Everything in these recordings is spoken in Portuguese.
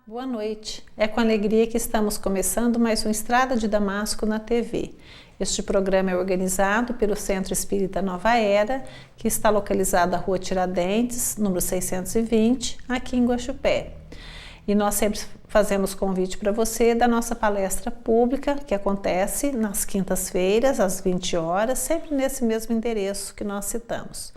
Boa noite. É com alegria que estamos começando mais um Estrada de Damasco na TV. Este programa é organizado pelo Centro Espírita Nova Era, que está localizado na Rua Tiradentes, número 620, aqui em Guaxupé. E nós sempre fazemos convite para você da nossa palestra pública, que acontece nas quintas-feiras, às 20 horas, sempre nesse mesmo endereço que nós citamos.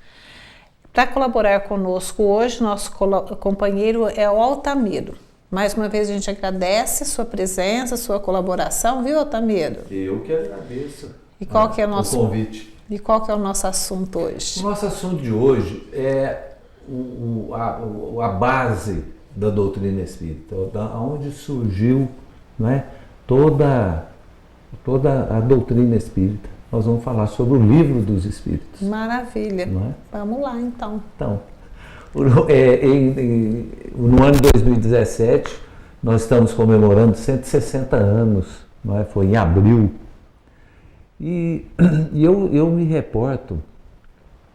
Para colaborar conosco hoje, nosso companheiro é o Altamiro. Mais uma vez a gente agradece sua presença, sua colaboração, viu, Altamiro? Eu que agradeço e qual que é o convite. E qual que é o nosso assunto hoje? O nosso assunto de hoje é a base da doutrina espírita, onde surgiu, né, toda a doutrina espírita. Nós vamos falar sobre o Livro dos Espíritos. Maravilha. Não é? Vamos lá, então. No ano 2017, nós estamos comemorando 160 anos, não é? Foi em abril. E eu me reporto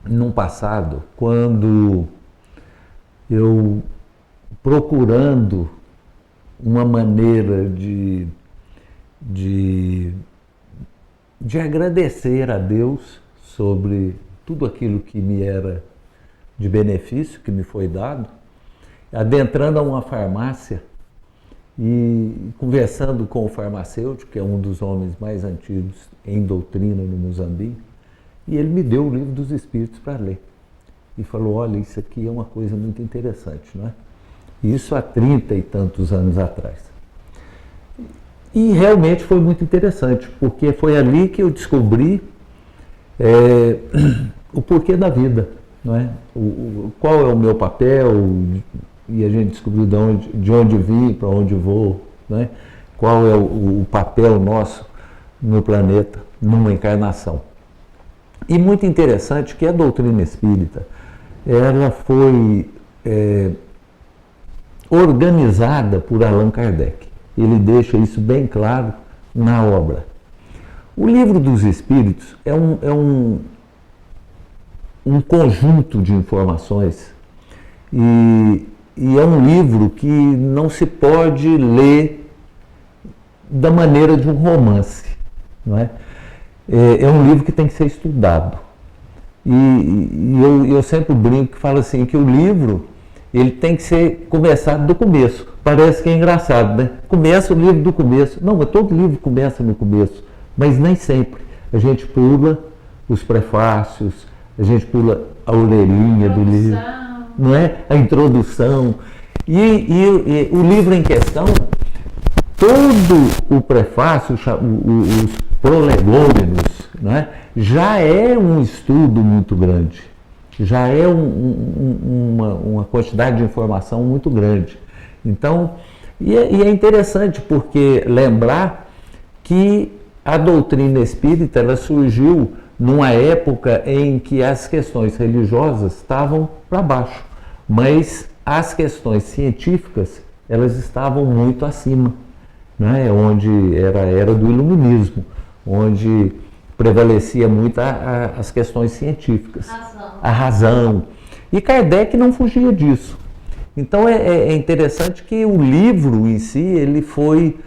num passado, quando eu, procurando uma maneira de agradecer a Deus sobre tudo aquilo que me era de benefício, que me foi dado, adentrando a uma farmácia e conversando com o farmacêutico, que é um dos homens mais antigos em doutrina no Moçambique, e ele me deu o Livro dos Espíritos para ler. E falou, olha, isso aqui é uma coisa muito interessante, não é? Isso há 30 e tantos anos atrás. E realmente foi muito interessante, porque foi ali que eu descobri o porquê da vida, não é? Qual é o meu papel, e a gente descobriu de onde vim, para onde vou, não é? Qual é o papel nosso no planeta, numa encarnação. E muito interessante que a doutrina espírita, ela foi organizada por Allan Kardec. Ele deixa isso bem claro na obra. O Livro dos Espíritos é um conjunto de informações e é um livro que não se pode ler da maneira de um romance, não é? É um livro que tem que ser estudado. E eu sempre brinco que falo assim, que o livro ele tem que ser começado do começo. Parece que é engraçado, né? Começa o livro do começo. Não, mas todo livro começa no começo, mas nem sempre. A gente pula os prefácios, a gente pula a orelhinha do livro, não é? A introdução. E o livro em questão, todo o prefácio, os prolegômenos, não é? Já é um estudo muito grande, já é uma quantidade de informação muito grande. Então, e é interessante porque lembrar que a doutrina espírita ela surgiu numa época em que as questões religiosas estavam para baixo, mas as questões científicas elas estavam muito acima, né? Onde era a era do iluminismo, onde prevalecia muito as questões científicas, a razão. E Kardec não fugia disso. Então é interessante que o livro em si ele foi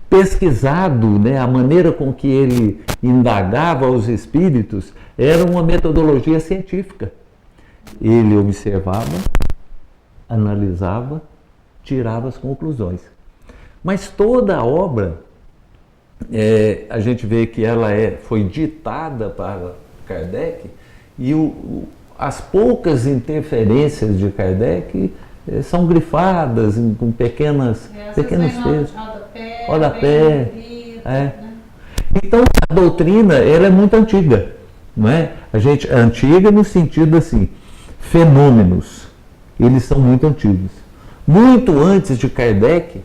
pesquisado, né? A maneira com que ele indagava os espíritos era uma metodologia científica. Ele observava, analisava, tirava as conclusões. Mas toda a obra, a gente vê que ela foi ditada para Kardec e as poucas interferências de Kardec são grifadas com pequenos textos. Rodapé. Né? Então a doutrina ela é muito antiga, não é? Antiga no sentido assim, fenômenos, eles são muito antigos. Muito antes de Kardec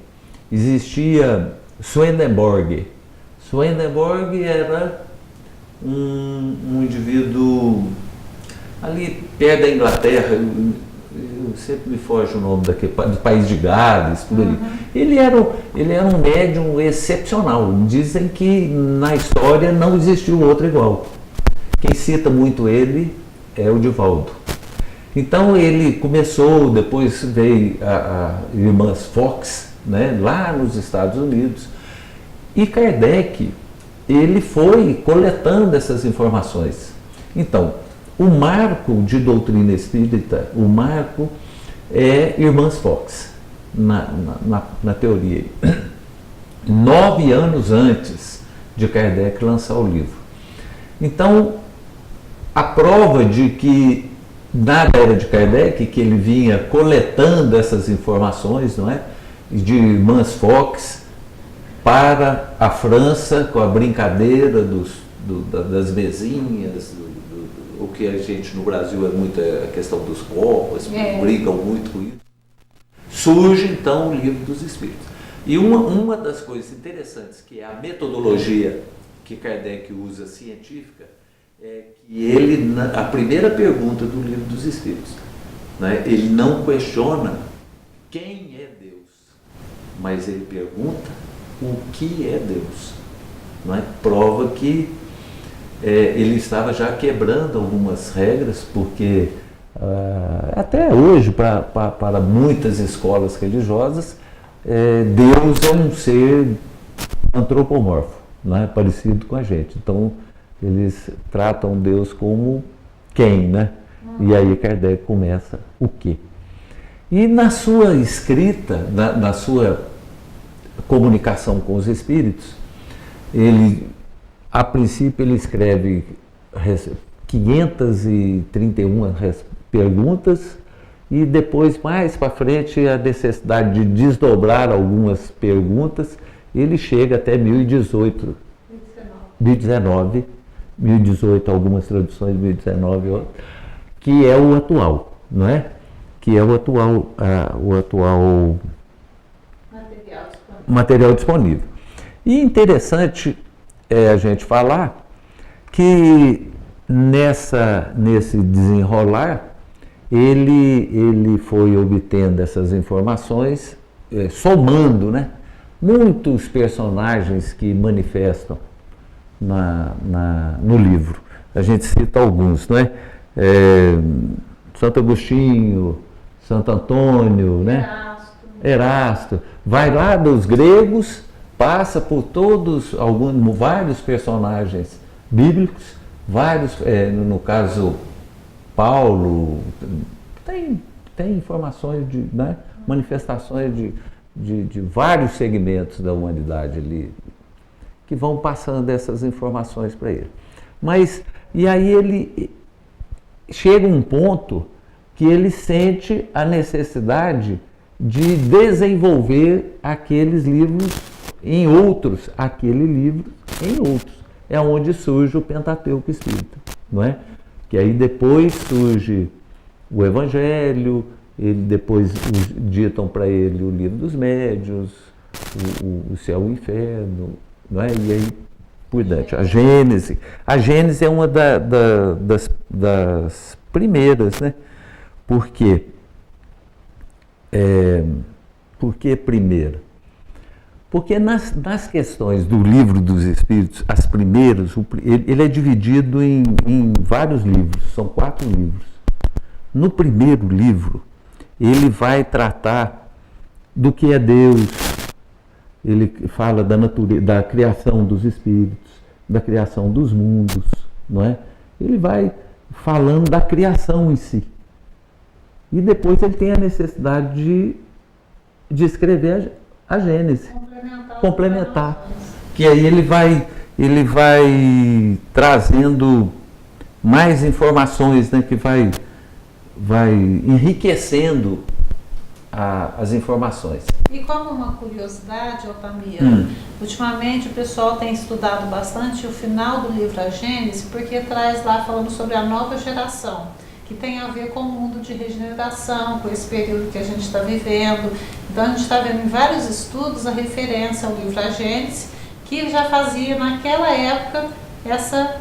existia Swedenborg. Swedenborg era um indivíduo ali perto da Inglaterra, eu sempre me foge o nome daquele, do país de Gales, tudo ali. Ele era um médium excepcional. Dizem que na história não existiu outro igual. Quem cita muito ele é o Divaldo. Então ele começou, depois veio a Irmãs Fox, né, lá nos Estados Unidos, e Kardec, ele foi coletando essas informações. Então, o marco de doutrina espírita, o marco é Irmãs Fox, na teoria. 9 anos antes de Kardec lançar o livro. Então, a prova de que na era de Kardec, que ele vinha coletando essas informações, não é? De Irmãs Fox para a França, com a brincadeira das mesinhas, o que a gente no Brasil é muito a questão dos copos, brigam muito com isso. Surge então o Livro dos Espíritos. E uma das coisas interessantes, que é a metodologia que Kardec usa científica, é que ele, a primeira pergunta do Livro dos Espíritos, né, ele não questiona quem é Deus, mas ele pergunta o que é Deus. Não é? Prova que ele estava já quebrando algumas regras, porque até hoje, para muitas escolas religiosas, Deus é um ser antropomorfo, não é? Parecido com a gente. Então, eles tratam Deus como quem, né? E aí Kardec começa o quê? E na sua escrita, na sua comunicação com os espíritos, ele, a princípio, ele escreve 531 perguntas e depois, mais para frente, a necessidade de desdobrar algumas perguntas, ele chega até 1018, 1018, algumas traduções, 1019, que é o atual, não é? Que é o atual material disponível. E interessante a gente falar que nesse desenrolar, ele foi obtendo essas informações, somando, né, muitos personagens que manifestam no livro. A gente cita alguns, não é? Santo Agostinho, Santo Antônio, né? Erasto. Vai lá dos gregos, passa por vários personagens bíblicos, vários, no caso Paulo, tem informações né, manifestações de vários segmentos da humanidade ali, que vão passando essas informações para ele. E aí ele chega um ponto que ele sente a necessidade de desenvolver aqueles livros em outros, aquele livro em outros. É onde surge o Pentateuco Espírita, não é? Que aí depois surge o Evangelho, depois ditam para ele o Livro dos Médiuns, o Céu e o Inferno, não é? E aí por diante. A Gênese é uma das primeiras, né? Por quê? Por que primeira? Porque nas questões do Livro dos Espíritos, as primeiras, ele é dividido em vários livros, são 4 livros. No primeiro livro, ele vai tratar do que é Deus, ele fala da natureza, da criação dos espíritos, da criação dos mundos, não é? Ele vai falando da criação em si. E depois ele tem a necessidade de escrever a Gênese, complementar. Que aí ele vai trazendo mais informações, né, que vai enriquecendo as informações. E como uma curiosidade, Altamira, ultimamente o pessoal tem estudado bastante o final do livro A Gênese, porque traz lá falando sobre a nova geração, que tem a ver com o mundo de regeneração, com esse período que a gente está vivendo. Então a gente está vendo em vários estudos a referência ao livro A Gênese, que já fazia naquela época essa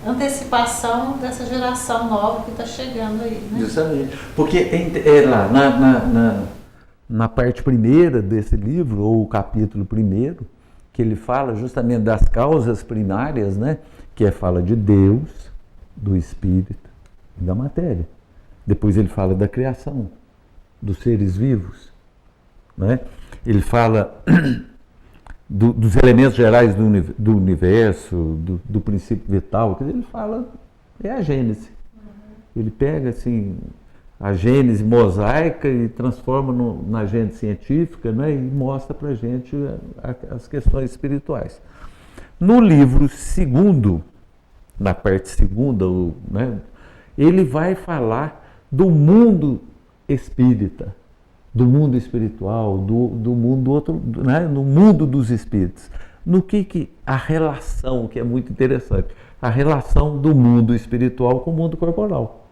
antecipação dessa geração nova que está chegando aí, né? Justamente, porque lá na parte primeira desse livro, ou o capítulo primeiro, que ele fala justamente das causas primárias, né? Que fala de Deus, do Espírito, da matéria. Depois ele fala da criação, dos seres vivos, né? Ele fala dos elementos gerais do universo, do princípio vital. Quer dizer, ele fala, é a Gênese. Ele pega assim a Gênese mosaica e transforma na Gênese científica, né? E mostra para a gente as questões espirituais. No livro segundo, na parte segunda, né, ele vai falar do mundo espírita, do mundo espiritual, do mundo outro, né, no mundo dos espíritos. No que a relação, que é muito interessante, a relação do mundo espiritual com o mundo corporal.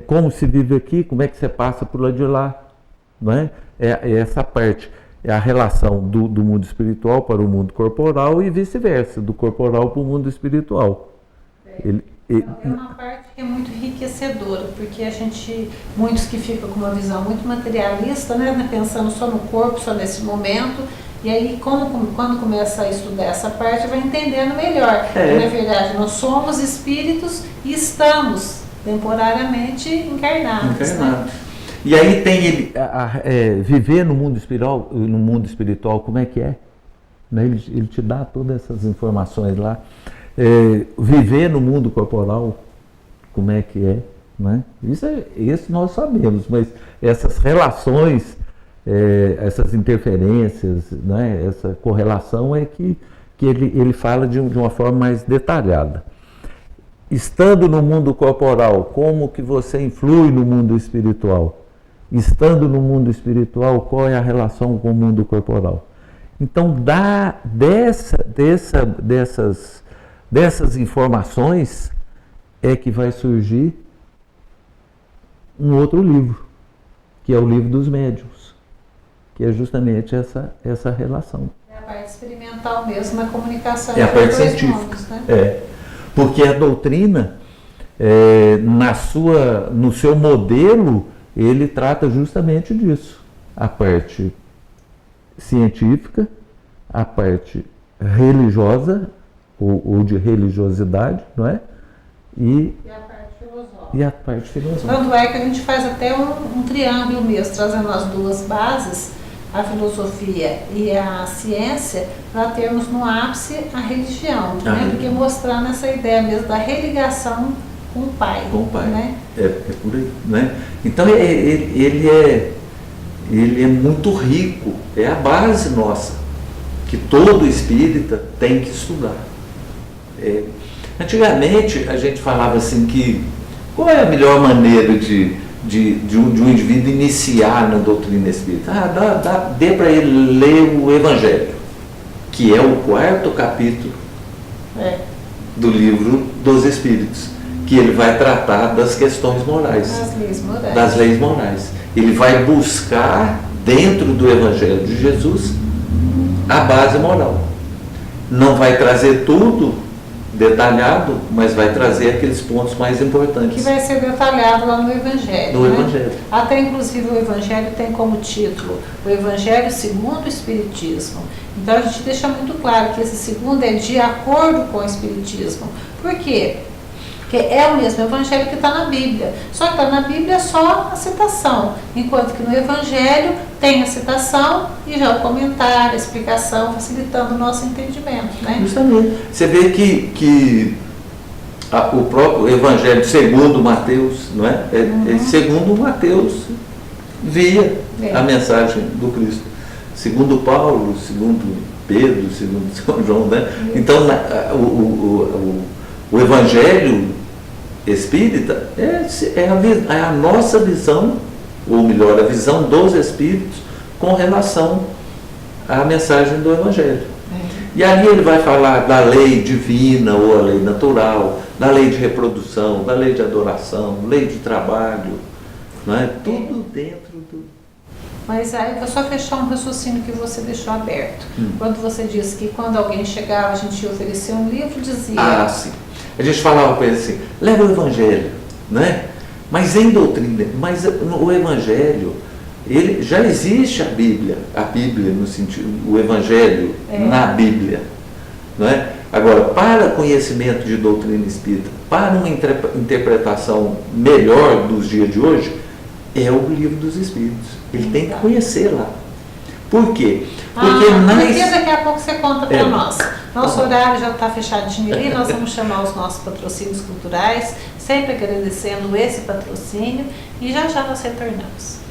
Como se vive aqui, como é que você passa por lá de lá, não é? É essa parte, é a relação do mundo espiritual para o mundo corporal e vice-versa, do corporal para o mundo espiritual. É uma parte que é muito enriquecedora, porque muitos que ficam com uma visão muito materialista, né, pensando só no corpo, só nesse momento, e aí quando começa a estudar essa parte, vai entendendo melhor. Que, na verdade, nós somos espíritos e estamos temporariamente encarnados. Né? E aí tem viver no mundo espiritual, como é que é? Né? Ele te dá todas essas informações lá. Viver no mundo corporal, como é que é? Né? Isso nós sabemos, mas essas relações, essas interferências, né? Essa correlação é que ele fala de uma forma mais detalhada. Estando no mundo corporal, como que você influi no mundo espiritual? Estando no mundo espiritual, qual é a relação com o mundo corporal? Então, dessas informações é que vai surgir um outro livro, que é o livro dos médiuns, que é justamente essa relação. É a parte experimental mesmo, a comunicação. É a parte científica. Né? Porque a doutrina, no seu modelo, ele trata justamente disso. A parte científica, a parte religiosa, ou de religiosidade, não é? E a parte filosófica. Tanto é que a gente faz até um triângulo mesmo, trazendo as duas bases, a filosofia e a ciência, para termos no ápice a religião, né? Porque mostrando essa ideia mesmo da religação com o Pai. Com o Pai. Né? É por aí. Né? Então ele é muito rico, é a base nossa, que todo espírita tem que estudar. Antigamente a gente falava assim que qual é a melhor maneira de um indivíduo iniciar na doutrina espírita? Dê para ele ler o Evangelho, que é o 4º capítulo do livro dos Espíritos, que ele vai tratar das questões morais, das leis morais. Ele vai buscar dentro do Evangelho de Jesus a base moral. Não vai trazer tudo detalhado, mas vai trazer aqueles pontos mais importantes. Que vai ser detalhado lá no Evangelho. No Evangelho. Até inclusive o Evangelho tem como título o Evangelho segundo o Espiritismo. Então a gente deixa muito claro que esse segundo é de acordo com o Espiritismo. Por quê? Porque é o mesmo Evangelho que está na Bíblia. Só que está na Bíblia só a citação, enquanto que no Evangelho tem a citação e já o comentário, a explicação, facilitando o nosso entendimento. Né? Justamente. Você vê que o próprio Evangelho segundo Mateus, não é? Segundo Mateus via a mensagem do Cristo. Segundo Paulo, segundo Pedro, segundo São João, né? Então o Evangelho espírita é a nossa visão, ou melhor, a visão dos espíritos com relação à mensagem do Evangelho. E ali ele vai falar da lei divina ou a lei natural, da lei de reprodução, da lei de adoração, lei de trabalho, não é? Tudo dentro do... Mas aí eu vou só fechar um raciocínio que você deixou aberto. Quando você disse que quando alguém chegava, a gente ia oferecer um livro, dizia... sim. A gente falava para ele assim, leva o Evangelho, né? Mas em doutrina, mas o Evangelho, ele já existe a Bíblia no sentido, o Evangelho na Bíblia, não é? Agora, para conhecimento de doutrina espírita, para uma interpretação melhor dos dias de hoje, é o Livro dos Espíritos. Ele tem que conhecer lá. Por quê? Porque daqui a pouco você conta para nós. Nosso horário já está fechado de Mili, nós vamos chamar os nossos patrocínios culturais, sempre agradecendo esse patrocínio, e já já nós retornamos.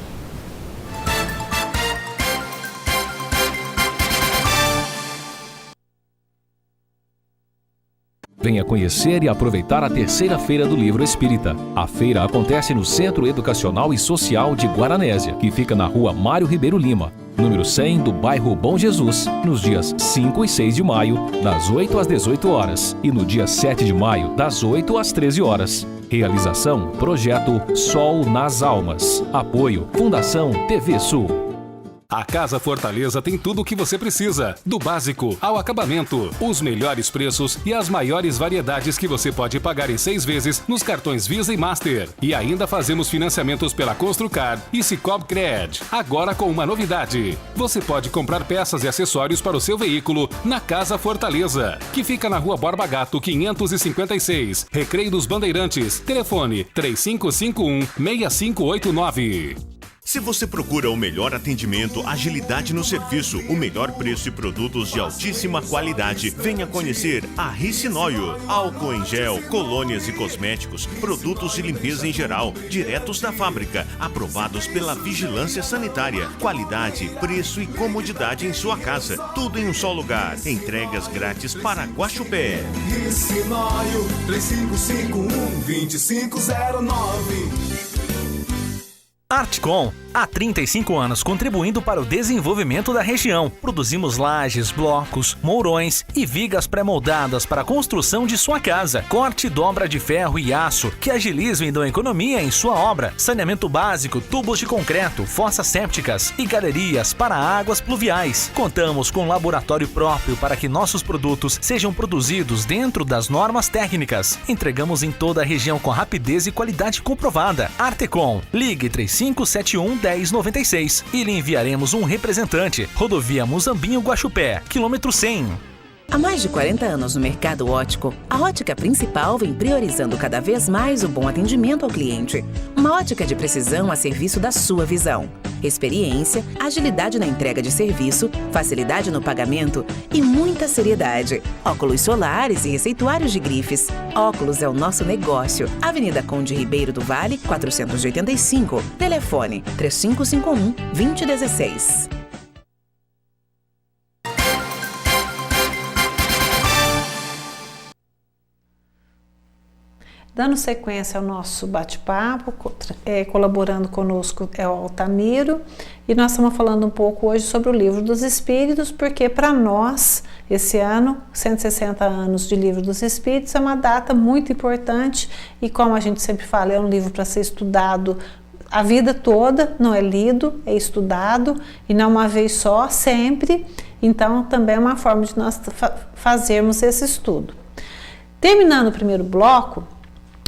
Venha conhecer e aproveitar a terceira Feira do Livro Espírita. A feira acontece no Centro Educacional e Social de Guaranésia, que fica na rua Mário Ribeiro Lima, número 100 do bairro Bom Jesus, nos dias 5 e 6 de maio, das 8 às 18 horas, e no dia 7 de maio, das 8 às 13 horas. Realização: Projeto Sol nas Almas. Apoio: Fundação TV Sul. A Casa Fortaleza tem tudo o que você precisa, do básico ao acabamento, os melhores preços e as maiores variedades que você pode pagar em 6 vezes nos cartões Visa e Master. E ainda fazemos financiamentos pela Construcar e Cicobi Cred. Agora com uma novidade: você pode comprar peças e acessórios para o seu veículo na Casa Fortaleza, que fica na Rua Borba Gato 556, Recreio dos Bandeirantes. Telefone 3551-6589. Se você procura o melhor atendimento, agilidade no serviço, o melhor preço e produtos de altíssima qualidade, venha conhecer a Ricinóio. Álcool em gel, colônias e cosméticos, produtos de limpeza em geral, diretos da fábrica, aprovados pela Vigilância Sanitária. Qualidade, preço e comodidade em sua casa. Tudo em um só lugar. Entregas grátis para Guaxupé. Ricinóio 3551-2509. Artcom, há 35 anos contribuindo para o desenvolvimento da região. Produzimos lajes, blocos, mourões e vigas pré-moldadas para a construção de sua casa. Corte e dobra de ferro e aço que agilizam e dão economia em sua obra. Saneamento básico, tubos de concreto, fossas sépticas e galerias para águas pluviais. Contamos com um laboratório próprio para que nossos produtos sejam produzidos dentro das normas técnicas. Entregamos em toda a região com rapidez e qualidade comprovada. Artecom, ligue 3571-1096 e lhe enviaremos um representante. Rodovia Muzambinho Guaxupé, quilômetro 100. Há mais de 40 anos no mercado óptico, a Ótica Principal vem priorizando cada vez mais o bom atendimento ao cliente. Uma ótica de precisão a serviço da sua visão. Experiência, agilidade na entrega de serviço, facilidade no pagamento e muita seriedade. Óculos solares e receituários de grifes. Óculos é o nosso negócio. Avenida Conde Ribeiro do Vale, 485. Telefone 3551-2016. Dando sequência ao nosso bate-papo, colaborando conosco é o Altamiro, e nós estamos falando um pouco hoje sobre o Livro dos Espíritos, porque para nós, esse ano, 160 anos de Livro dos Espíritos, é uma data muito importante, e como a gente sempre fala, é um livro para ser estudado a vida toda, não é lido, é estudado, e não uma vez só, sempre. Então também é uma forma de nós fazermos esse estudo. Terminando o primeiro bloco,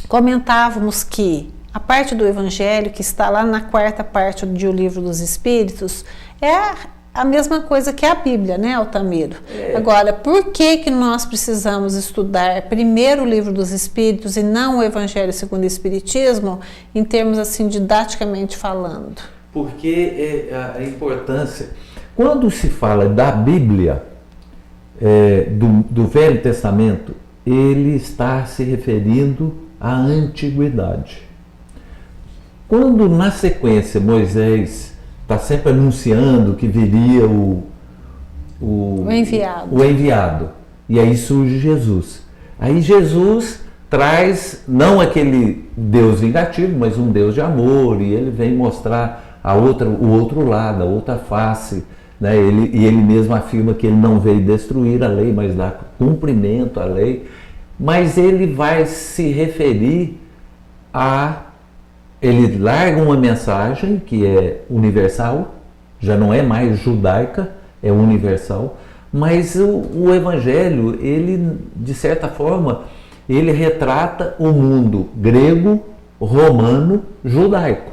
comentávamos que a parte do Evangelho, que está lá na quarta parte do Livro dos Espíritos, é a mesma coisa que a Bíblia, né, Altamiro? Agora, por que nós precisamos estudar primeiro o Livro dos Espíritos e não o Evangelho segundo o Espiritismo, em termos assim, didaticamente falando? Porque a importância, quando se fala da Bíblia, do Velho Testamento, ele está se referindo a antiguidade. Quando na sequência Moisés está sempre anunciando que viria o enviado, e aí surge Jesus. Aí Jesus traz não aquele Deus vingativo, mas um Deus de amor, e ele vem mostrar o outro lado, a outra face, né? Ele mesmo afirma que ele não veio destruir a lei, mas dar cumprimento à lei. Mas ele vai se referir ele larga uma mensagem que é universal, já não é mais judaica, é universal, mas o Evangelho, ele, de certa forma, ele retrata o mundo grego, romano, judaico,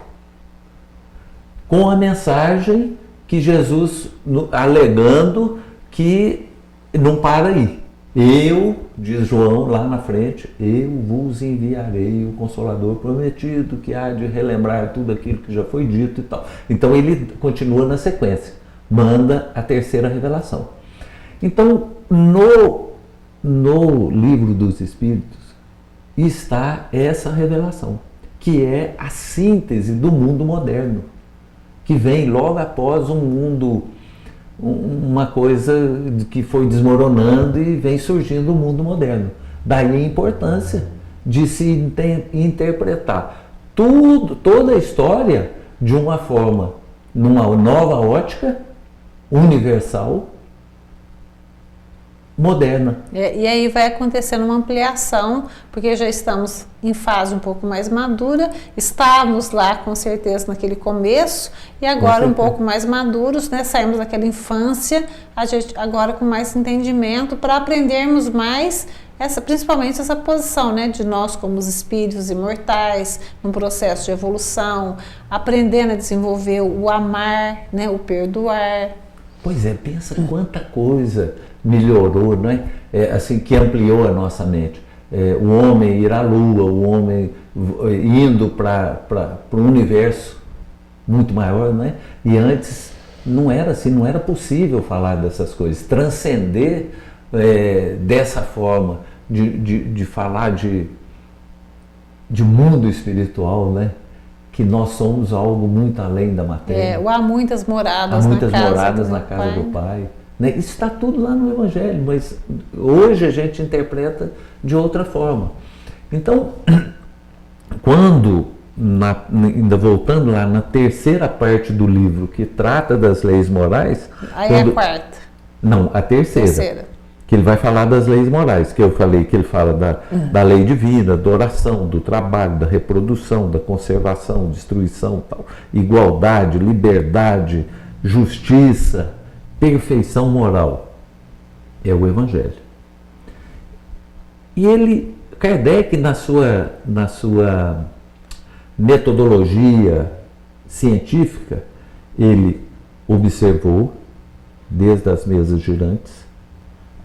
com a mensagem que Jesus, alegando que não para aí, Eu, diz João lá na frente, eu vos enviarei o Consolador prometido, que há de relembrar tudo aquilo que já foi dito e tal. Então ele continua na sequência, manda a terceira revelação. Então, no Livro dos Espíritos está essa revelação, que é a síntese do mundo moderno, que vem logo após um mundo, uma coisa que foi desmoronando e vem surgindo o mundo moderno. Daí a importância de se interpretar toda a história de uma forma, numa nova ótica, universal, moderna. E aí vai acontecendo uma ampliação, porque já estamos em fase um pouco mais madura, estávamos lá com certeza naquele começo, e agora um pouco mais maduros, né? Saímos daquela infância, a gente agora com mais entendimento, para aprendermos mais, principalmente essa posição, né, de nós como os espíritos imortais, num processo de evolução, aprendendo a desenvolver o amar, né, o perdoar. Pois é, pensa quanta coisa melhorou, não é? Assim, que ampliou a nossa mente. O homem ir à Lua, o homem indo para um universo muito maior, não é? E antes não era assim, não era possível falar dessas coisas, transcender dessa forma, de falar de mundo espiritual, né? Que nós somos algo muito além da matéria. Há muitas moradas, na casa do Pai. Né? Isso está tudo lá no Evangelho, mas hoje a gente interpreta de outra forma. Então, quando, ainda voltando lá na terceira parte do livro, que trata das leis morais... Aí é a quarta. Não, a terceira. Que ele vai falar das leis morais, que eu falei que ele fala da lei divina, da oração, do trabalho, da reprodução, da conservação, destruição, tal, igualdade, liberdade, justiça, perfeição moral. É o Evangelho. E Kardec, na sua metodologia científica, ele observou desde as mesas girantes,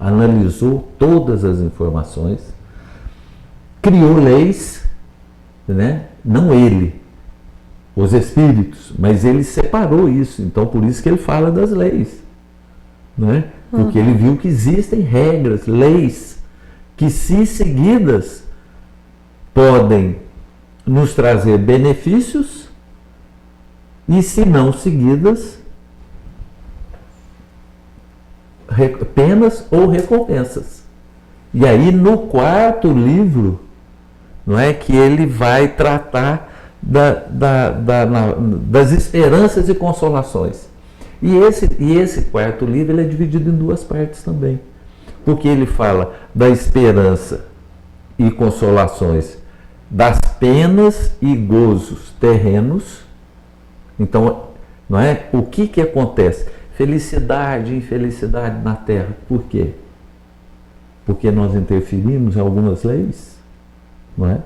analisou todas as informações, criou leis, né? Não ele, os espíritos, mas ele separou isso. Então, por isso que ele fala das leis, né? Porque ele viu que existem regras, leis, que se seguidas podem nos trazer benefícios e, se não seguidas, penas ou recompensas. E aí no quarto livro, não é, que ele vai tratar das esperanças e consolações. E esse quarto livro ele é dividido em duas partes também, porque ele fala da esperança e consolações, das penas e gozos terrenos. Então, não é, o que acontece? Felicidade e infelicidade na Terra. Por quê? Porque nós interferimos em algumas leis, não é?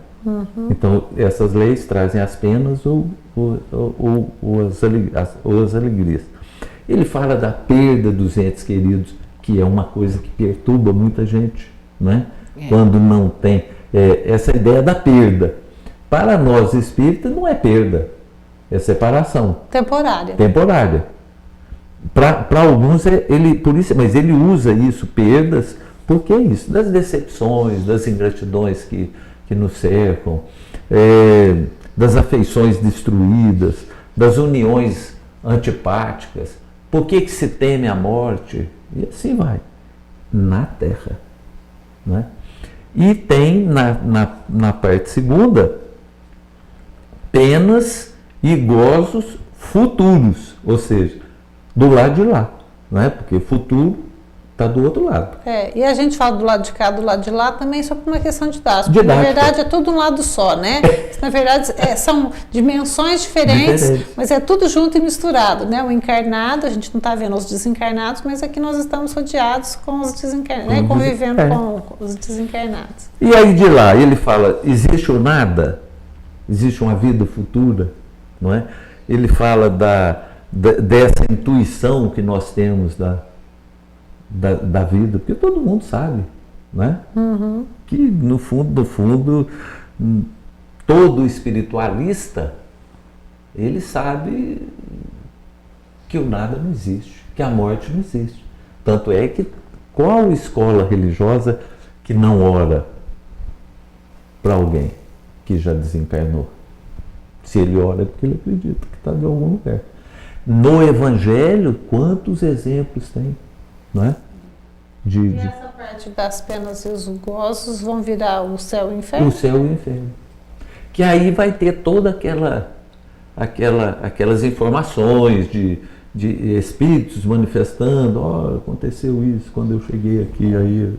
Então, essas leis trazem as penas ou as alegrias. Ele fala da perda dos entes queridos, que é uma coisa que perturba muita gente, não é? Quando não tem essa ideia da perda. Para nós espíritas não é perda, é separação. Temporária. Para alguns, por isso, mas ele usa isso, perdas, porque é isso, das decepções, das ingratidões que nos cercam, das afeições destruídas, das uniões antipáticas. Por que se teme a morte? E assim vai, na Terra. Né? E tem na parte segunda, penas e gozos futuros, ou seja, do lado de lá, não é? Porque o futuro está do outro lado. E a gente fala do lado de cá, do lado de lá também só por uma questão didática. Na verdade é tudo um lado só, né? Na verdade são dimensões diferentes, mas é tudo junto e misturado, né? O encarnado, a gente não está vendo os desencarnados, mas aqui nós estamos rodeados com os desencarnados, né? Convivendo com os desencarnados. E aí de lá ele fala, existe o nada? Existe uma vida futura, não é? Ele fala dessa intuição que nós temos da vida, porque todo mundo sabe, né? Que no fundo, todo espiritualista, ele sabe que o nada não existe, que a morte não existe. Tanto é que qual escola religiosa que não ora para alguém que já desencarnou? Se ele ora é porque ele acredita que está em algum lugar. No Evangelho, quantos exemplos tem, não é? E essa parte das penas e os gozos vão virar o céu e o inferno? O céu e o inferno. Que aí vai ter toda aquelas informações de espíritos manifestando, ó, aconteceu isso quando eu cheguei aqui, aí...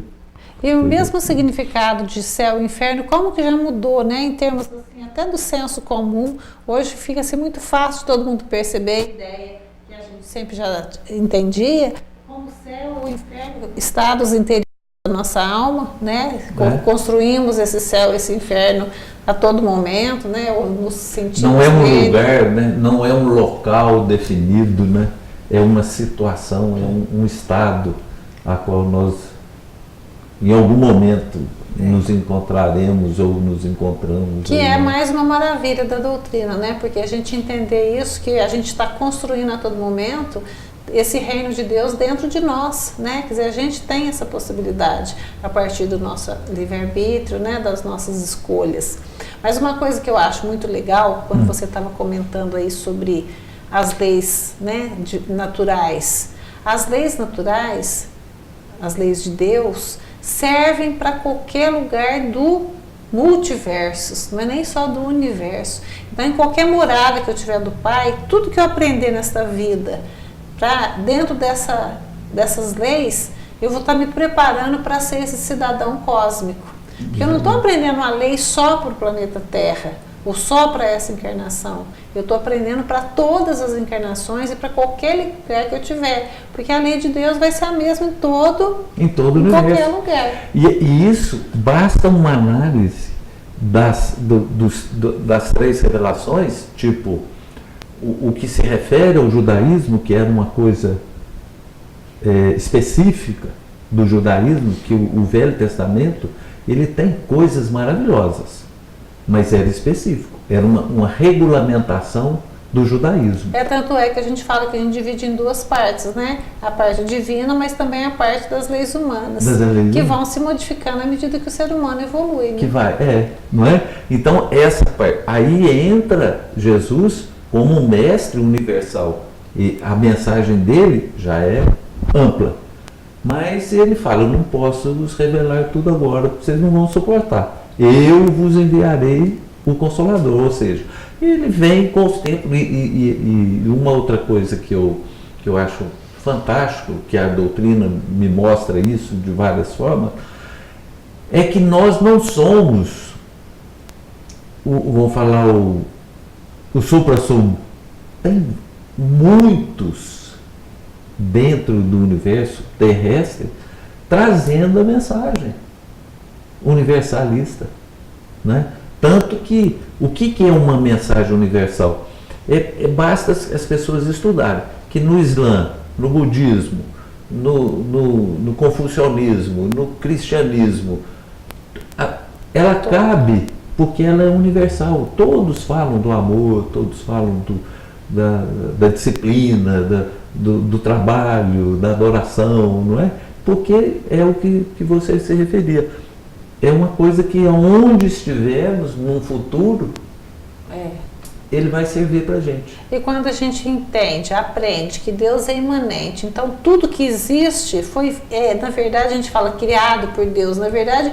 E o mesmo significado de céu e inferno, como que já mudou, né? Em termos assim, até do senso comum, hoje fica assim, muito fácil de todo mundo perceber a ideia que a gente sempre já entendia, como céu ou inferno, estados interiores da nossa alma, né? Construímos esse céu, esse inferno a todo momento, né? Ou nos sentimos não é um nele. lugar, né? Não é um local definido, né? É uma situação, é um estado a qual nós em algum momento nos encontraremos ou nos encontramos. Que é mais uma maravilha da doutrina, né? Porque a gente entender isso, que a gente está construindo a todo momento esse reino de Deus dentro de nós, né? Quer dizer, a gente tem essa possibilidade a partir do nosso livre-arbítrio, né? Das nossas escolhas. Mas uma coisa que eu acho muito legal, quando você estava comentando aí sobre as leis, né? Naturais. As leis naturais, as leis de Deus, servem para qualquer lugar do multiverso, não é nem só do universo. Então, em qualquer morada que eu tiver do Pai, tudo que eu aprender nesta vida, dentro dessas leis, eu vou estar me preparando para ser esse cidadão cósmico. Porque eu não estou aprendendo a lei só para o planeta Terra, ou só para essa encarnação. Eu estou aprendendo para todas as encarnações e para qualquer lugar que eu tiver. Porque a lei de Deus vai ser a mesma em qualquer lugar. E isso, basta uma análise das 3 revelações, tipo, o que se refere ao judaísmo, que era uma coisa específica do judaísmo, que o Velho Testamento, ele tem coisas maravilhosas. Mas era específico, era uma regulamentação do judaísmo. Tanto é que a gente fala que a gente divide em 2 partes, né? A parte divina, mas também a parte das leis humanas, que vão se modificando à medida que o ser humano evolui. Né? Que vai, não é? Então, essa parte, aí entra Jesus como um mestre universal, e a mensagem dele já é ampla. Mas ele fala, eu não posso vos revelar tudo agora, vocês não vão suportar. Eu vos enviarei o Consolador, ou seja, ele vem com os tempos. E uma outra coisa que eu acho fantástico, que a doutrina me mostra isso de várias formas, é que nós não somos, vou falar o supra-sumo. Tem muitos dentro do universo terrestre trazendo a mensagem universalista, né? Tanto que o que é uma mensagem universal? Basta as pessoas estudarem que no Islã, no budismo, no confucionismo, no cristianismo, ela cabe porque ela é universal. Todos falam do amor, todos falam da disciplina, do trabalho, da adoração, não é? Porque é o que você se referia. É uma coisa que onde estivermos num futuro, ele vai servir para a gente. E quando a gente entende, aprende que Deus é imanente, então tudo que existe foi, na verdade a gente fala criado por Deus, na verdade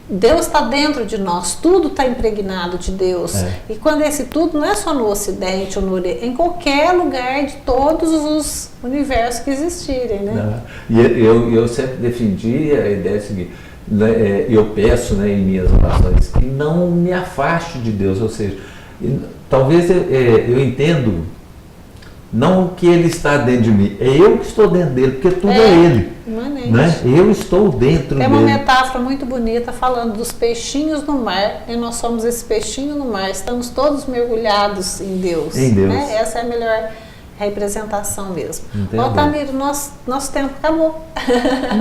Deus está dentro de nós, tudo está impregnado de Deus. E quando esse tudo não é só no Ocidente ou no Oriente, em qualquer lugar de todos os universos que existirem, né? E eu sempre defendi a ideia seguinte, eu peço, né, em minhas orações, que não me afaste de Deus, ou seja, talvez eu entendo, não que Ele está dentro de mim, é eu que estou dentro dele, porque tudo é Ele. Né? Eu estou dentro dele. Tem uma metáfora muito bonita falando dos peixinhos no mar, e nós somos esse peixinho no mar, estamos todos mergulhados em Deus. Em Deus. Né? Essa é a melhor representação mesmo. Entendeu? Altamiro, nosso tempo acabou.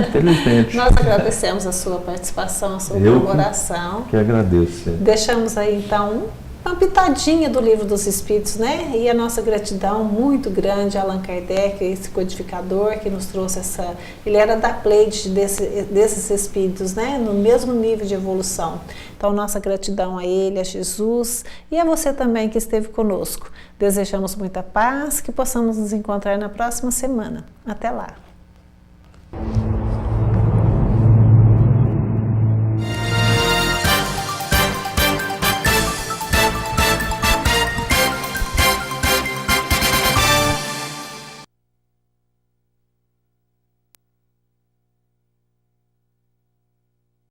Infelizmente. Nós agradecemos a sua participação, a sua colaboração. Que agradeço. Deixamos aí então uma pitadinha do Livro dos Espíritos, né? E a nossa gratidão muito grande a Allan Kardec, esse codificador que nos trouxe essa... Ele era da Pleiade desses espíritos, né? No mesmo nível de evolução. Então, nossa gratidão a ele, a Jesus e a você também que esteve conosco. Desejamos muita paz, que possamos nos encontrar na próxima semana. Até lá!